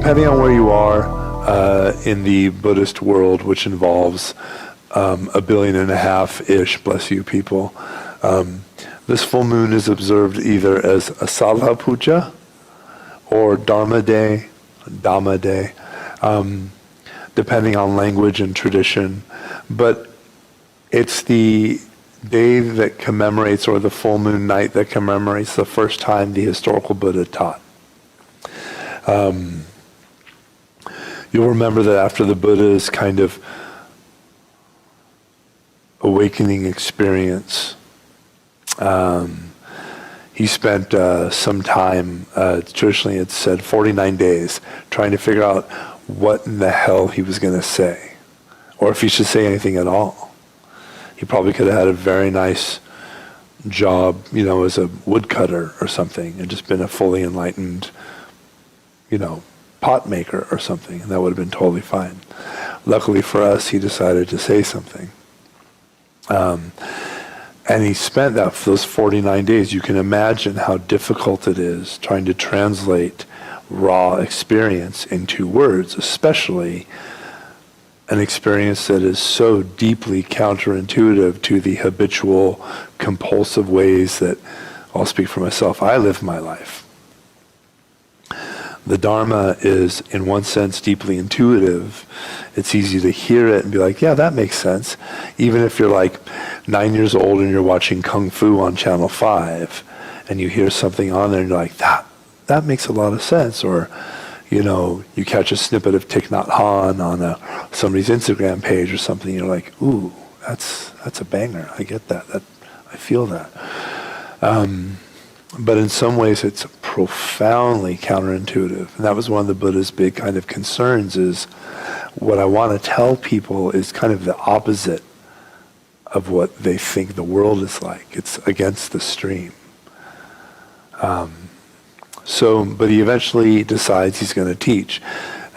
depending on where you are in the Buddhist world, which involves 1.5 billion-ish, bless you people, this full moon is observed either as Asalha Puja or Dharma Day, depending on language and tradition. But it's the day that commemorates, or the full moon night that commemorates the first time the historical Buddha taught. You'll remember that after the Buddha's kind of awakening experience, he spent some time, traditionally it's said 49 days, trying to figure out what in the hell he was going to say, or if he should say anything at all. He probably could have had a very nice job, as a woodcutter or something, and just been a fully enlightened, pot maker or something, and that would have been totally fine. Luckily for us, he decided to say something. And he spent those 49 days. You can imagine how difficult it is trying to translate raw experience into words, especially an experience that is so deeply counterintuitive to the habitual, compulsive ways that, I'll speak for myself, I live my life. The Dharma is, in one sense, deeply intuitive. It's easy to hear it and be like, yeah, that makes sense. Even if you're like 9 years old and you're watching Kung Fu on Channel 5, and you hear something on there and you're like, that makes a lot of sense. Or, you catch a snippet of Thich Nhat Hanh on somebody's Instagram page or something, you're like, ooh, that's a banger. I get that. I feel that. But in some ways it's profoundly counterintuitive. And that was one of the Buddha's big kind of concerns, is what I want to tell people is kind of the opposite of what they think the world is like. It's against the stream. But he eventually decides he's going to teach.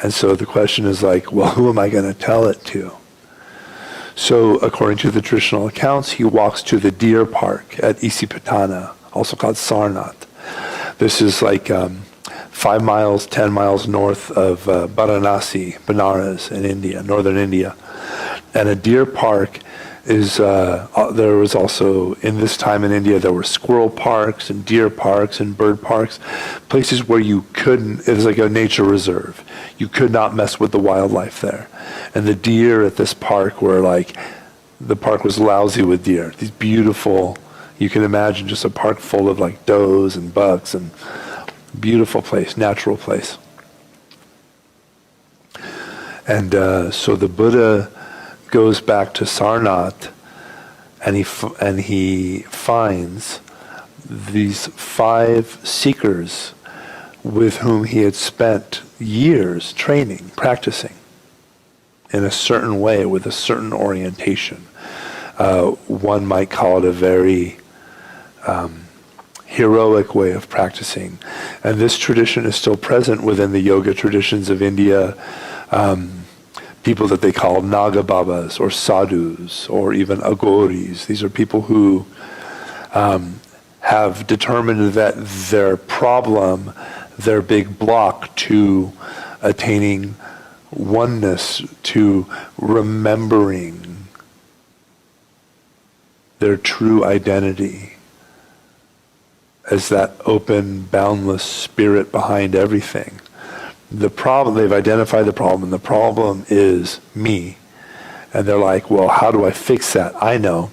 And so the question is like, well, who am I going to tell it to? So according to the traditional accounts, he walks to the deer park at Isipatana, also called Sarnath. This is like 5 miles, 10 miles north of Varanasi, Benares in India, northern India. And a deer park is, there was also, in this time in India, there were squirrel parks and deer parks and bird parks, places where you couldn't, it was like a nature reserve. You could not mess with the wildlife there. And the deer at this park were like, the park was lousy with deer. These beautiful, you can imagine just a park full of like does and bucks, and beautiful place, natural place. And so the Buddha goes back to Sarnath, and he finds these 5 seekers with whom he had spent years training, practicing in a certain way with a certain orientation. One might call it a very heroic way of practicing. And this tradition is still present within the yoga traditions of India. People that they call Naga Babas or sadhus or even agoris. These are people who have determined that their problem, their big block to attaining oneness, to remembering their true identity as that open, boundless spirit behind everything. The problem, they've identified the problem, and the problem is me. And they're like, well, how do I fix that? I know.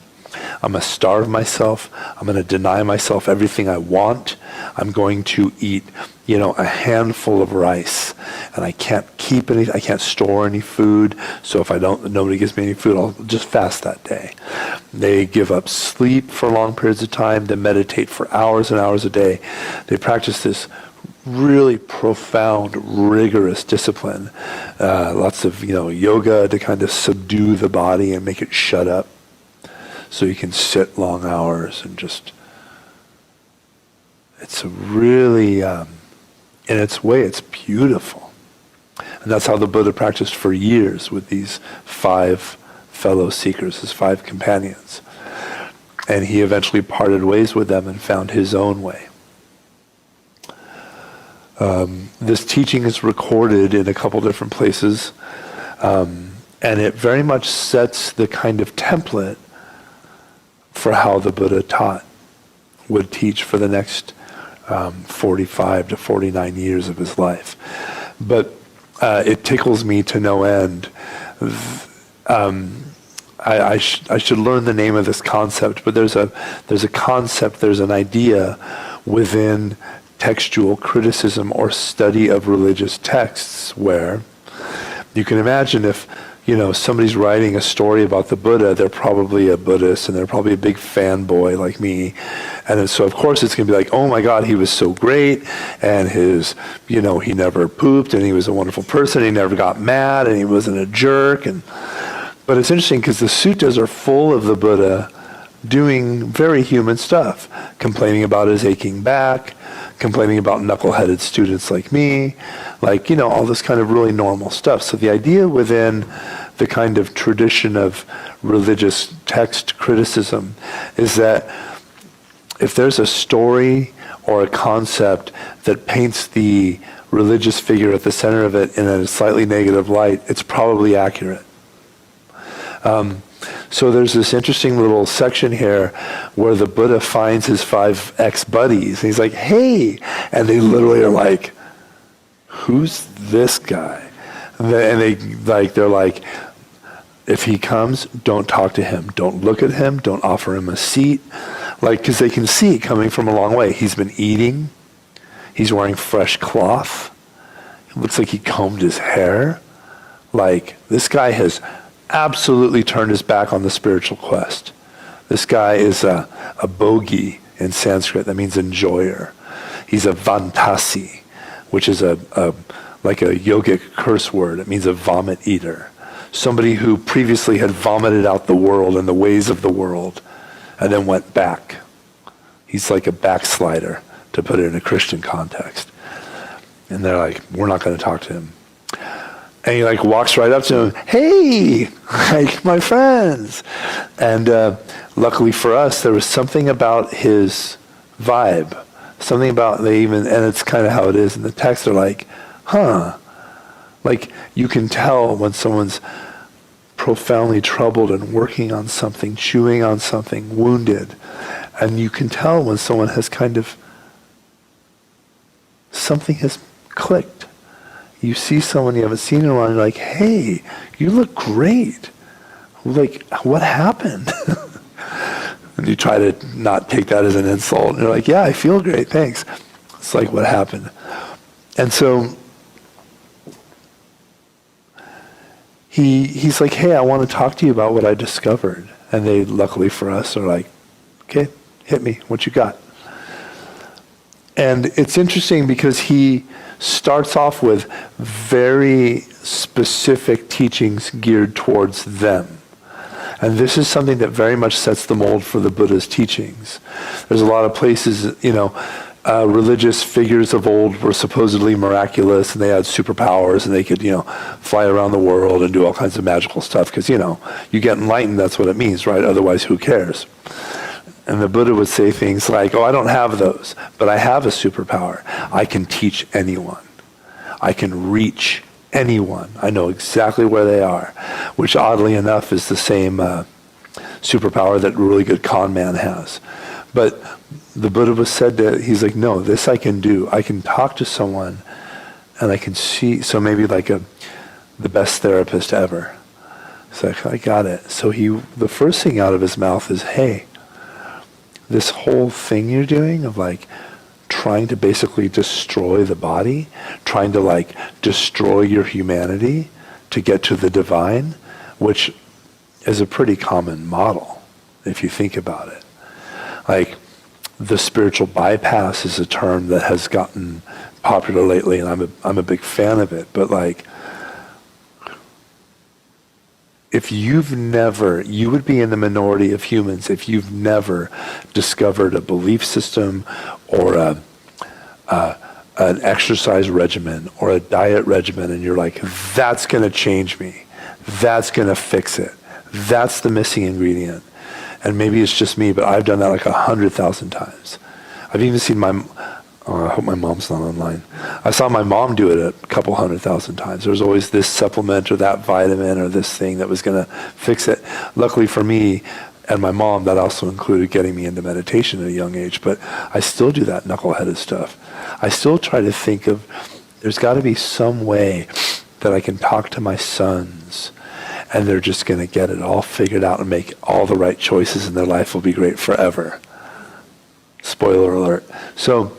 I'm going to starve myself. I'm going to deny myself everything I want. I'm going to eat, a handful of rice. And I can't keep any, I can't store any food. So if nobody gives me any food, I'll just fast that day. They give up sleep for long periods of time. They meditate for hours and hours a day. They practice this really profound, rigorous discipline. Lots of, yoga to kind of subdue the body and make it shut up, so you can sit long hours and just, it's a really, in its way, it's beautiful. And that's how the Buddha practiced for years with these 5 fellow seekers, his 5 companions. And he eventually parted ways with them and found his own way. This teaching is recorded in a couple different places, and it very much sets the kind of template for how the Buddha would teach for the next 45 to 49 years of his life. But it tickles me to no end. I should learn the name of this concept, but there's a concept, there's an idea within textual criticism or study of religious texts where you can imagine if somebody's writing a story about the Buddha, they're probably a Buddhist and they're probably a big fanboy like me. And so of course it's going to be like, oh my God, he was so great. And he never pooped and he was a wonderful person. He never got mad and he wasn't a jerk. But it's interesting because the suttas are full of the Buddha doing very human stuff, complaining about his aching back, complaining about knuckleheaded students like me, all this kind of really normal stuff. So the idea within the kind of tradition of religious text criticism is that if there's a story or a concept that paints the religious figure at the center of it in a slightly negative light, it's probably accurate. So there's this interesting little section here where the Buddha finds his 5 ex-buddies. And he's like, hey! And they literally are like, who's this guy? And they're like, if he comes, don't talk to him. Don't look at him. Don't offer him a seat. Because they can see it coming from a long way. He's been eating. He's wearing fresh cloth. It looks like he combed his hair. This guy has absolutely turned his back on the spiritual quest. This guy is a bogi in Sanskrit. That means enjoyer. He's a vantasi, which is like a yogic curse word. It means a vomit eater. Somebody who previously had vomited out the world and the ways of the world and then went back. He's like a backslider, to put it in a Christian context. And they're like, we're not going to talk to him. And he walks right up to him, hey, my friends. And luckily for us, there was something about his vibe, something about and it's kind of how it is in the text. They're like, huh. You can tell when someone's profoundly troubled and working on something, chewing on something, wounded. And you can tell when someone has something has clicked. You see someone you haven't seen in a while, and you're like, hey, you look great. What happened? And you try to not take that as an insult. And you're like, yeah, I feel great, thanks. It's like, what happened? And so he's like, hey, I want to talk to you about what I discovered. And they, luckily for us, are like, okay, hit me, what you got? And it's interesting because he starts off with very specific teachings geared towards them. And this is something that very much sets the mold for the Buddha's teachings. There's a lot of places, religious figures of old were supposedly miraculous and they had superpowers and they could, fly around the world and do all kinds of magical stuff because, you get enlightened, that's what it means, right? Otherwise, who cares? And the Buddha would say things like, oh, I don't have those, but I have a superpower. I can teach anyone. I can reach anyone. I know exactly where they are, which oddly enough is the same superpower that a really good con man has. But the Buddha was said that, he's like, no, this I can do. I can talk to someone and I can see, so maybe the best therapist ever. It's like, I got it. So the first thing out of his mouth is, hey, this whole thing you're doing of trying to basically destroy the body, trying to destroy your humanity to get to the divine, which is a pretty common model if you think about it. The spiritual bypass is a term that has gotten popular lately, and I'm a big fan of it, but if you would be in the minority of humans if you've never discovered a belief system or an exercise regimen or a diet regimen, and you're like, that's going to change me. That's going to fix it. That's the missing ingredient. And maybe it's just me, but I've done that 100,000 times. I've even seen Oh, I hope my mom's not online. I saw my mom do it a couple 100,000 times. There was always this supplement or that vitamin or this thing that was going to fix it. Luckily for me and my mom, that also included getting me into meditation at a young age. But I still do that knuckleheaded stuff. I still try to think of, there's got to be some way that I can talk to my sons and they're just going to get it all figured out and make all the right choices and their life will be great forever. Spoiler alert. So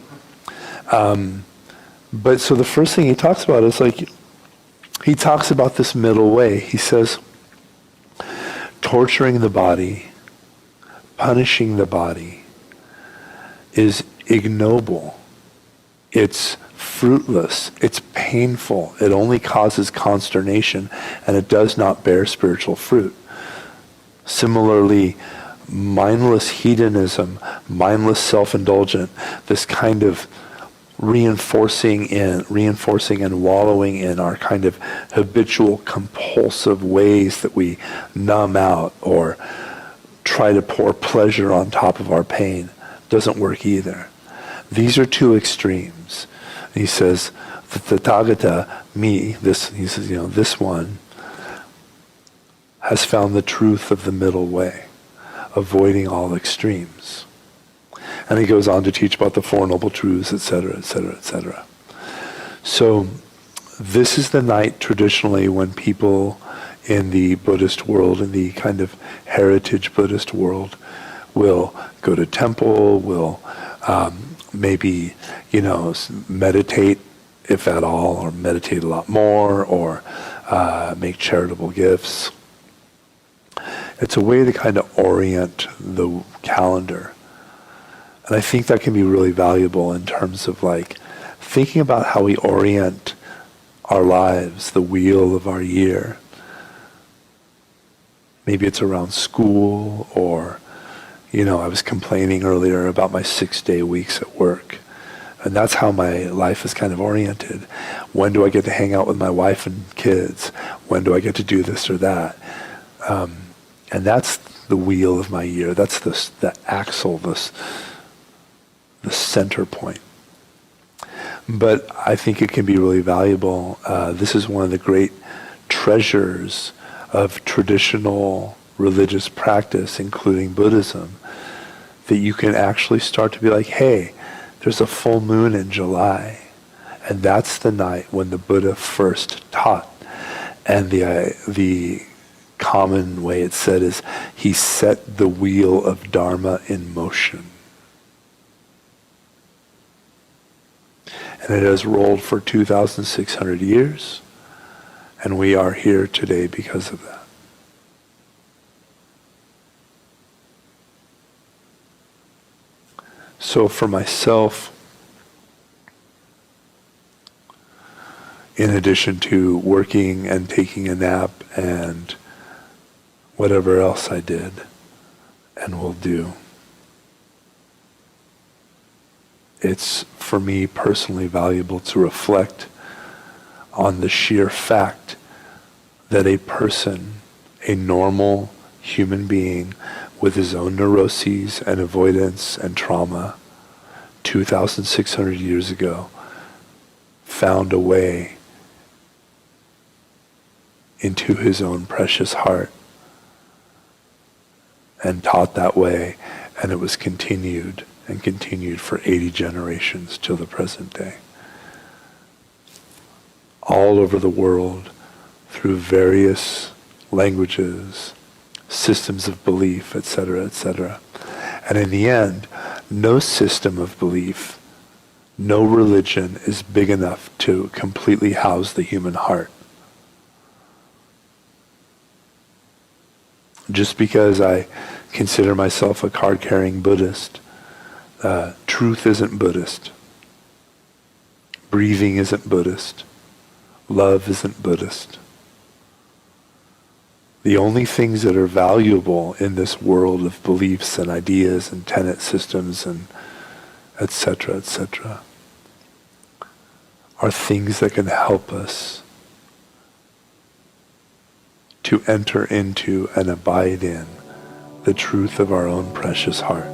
the first thing he talks about is like, he talks about this middle way. He says, torturing the body, punishing the body is ignoble. It's fruitless. It's painful. It only causes consternation, and it does not bear spiritual fruit. Similarly, mindless hedonism, mindless self-indulgence, this kind of reinforcing and wallowing in our kind of habitual compulsive ways that we numb out or try to pour pleasure on top of our pain doesn't work either. These are two extremes. He says, the Tathagata, me, this one has found the truth of the middle way, avoiding all extremes. And he goes on to teach about the Four Noble Truths, etc., etc., etc. So this is the night traditionally when people in the Buddhist world, in the kind of heritage Buddhist world, will go to temple, will maybe, meditate, if at all, or meditate a lot more, or make charitable gifts. It's a way to kind of orient the calendar. And I think that can be really valuable in terms of like thinking about how we orient our lives, the wheel of our year. Maybe it's around school, or, I was complaining earlier about my 6-day weeks at work. And that's how my life is kind of oriented. When do I get to hang out with my wife and kids? When do I get to do this or that? And that's the wheel of my year. That's the axle, the center point. But I think it can be really valuable. This is one of the great treasures of traditional religious practice, including Buddhism, that you can actually start to be like, hey, there's a full moon in July, and that's the night when the Buddha first taught. And the common way it's said is, he set the wheel of Dharma in motion. And it has rolled for 2,600 years, and we are here today because of that. So for myself, in addition to working and taking a nap and whatever else I did and will do, it's for me personally valuable to reflect on the sheer fact that a person, a normal human being with his own neuroses and avoidance and trauma 2,600 years ago found a way into his own precious heart and taught that way, and it was continued and continued for 80 generations till the present day. All over the world, through various languages, systems of belief, etc., etc. And in the end, no system of belief, no religion is big enough to completely house the human heart. Just because I consider myself a card-carrying Buddhist, truth isn't Buddhist. Breathing isn't Buddhist. Love isn't Buddhist. The only things that are valuable in this world of beliefs and ideas and tenet systems and etc., are things that can help us to enter into and abide in the truth of our own precious heart.